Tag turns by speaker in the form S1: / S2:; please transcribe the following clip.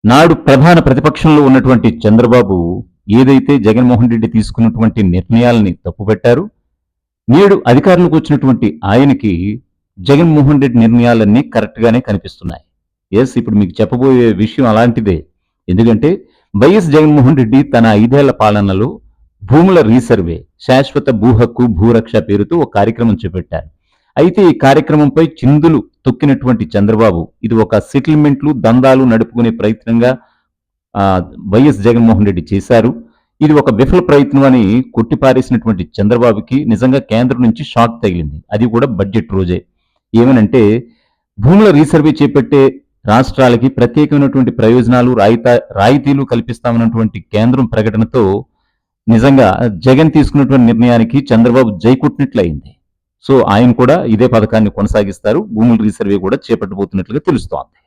S1: నాడు ప్రధాన ప్రతిపక్షంలో ఉన్నటువంటి చంద్రబాబు ఏదైతే జగన్మోహన్ రెడ్డి తీసుకున్నటువంటి నిర్ణయాలని తప్పుపెట్టారు, నేడు అధికారంలోకి వచ్చినటువంటి ఆయనకి జగన్మోహన్ రెడ్డి నిర్ణయాలన్నీ కరెక్ట్గానే కనిపిస్తున్నాయి. ఇప్పుడు మీకు చెప్పబోయే విషయం అలాంటిదే. ఎందుకంటే వైఎస్ జగన్మోహన్ రెడ్డి తన 5 ఏళ్ల పాలనలో భూముల రీసర్వే, శాశ్వత భూ హక్కు, భూరక్ష పేరుతో ఒక కార్యక్రమం చేపట్టారు. అయితే ఈ కార్యక్రమంపై చిందులు తొక్కినటువంటి చంద్రబాబు ఇది ఒక సెటిల్మెంట్లు, దందాలు నడుపుకునే ప్రయత్నంగా వైఎస్ జగన్మోహన్ రెడ్డి చేశారు. ఇది ఒక విఫల ప్రయత్నం అని కొట్టిపారేసినటువంటి చంద్రబాబుకి నిజంగా కేంద్రం నుంచి షాక్ తగిలింది. అది కూడా బడ్జెట్ రోజే. ఏమనంటే భూముల రీసర్వే చేపట్టే రాష్ట్రాలకి ప్రత్యేకమైనటువంటి ప్రయోజనాలు, రాయితీలు కల్పిస్తామన్నటువంటి కేంద్రం ప్రకటనతో నిజంగా జగన్ తీసుకున్నటువంటి నిర్ణయానికి చంద్రబాబు జైకొట్టినట్లయింది. సో ఆయన కూడా ఇదే పథకాన్ని కొనసాగిస్తారు. భూముల రీసర్వే కూడా చేపట్టబోతున్నట్లుగా తెలుస్తోంది.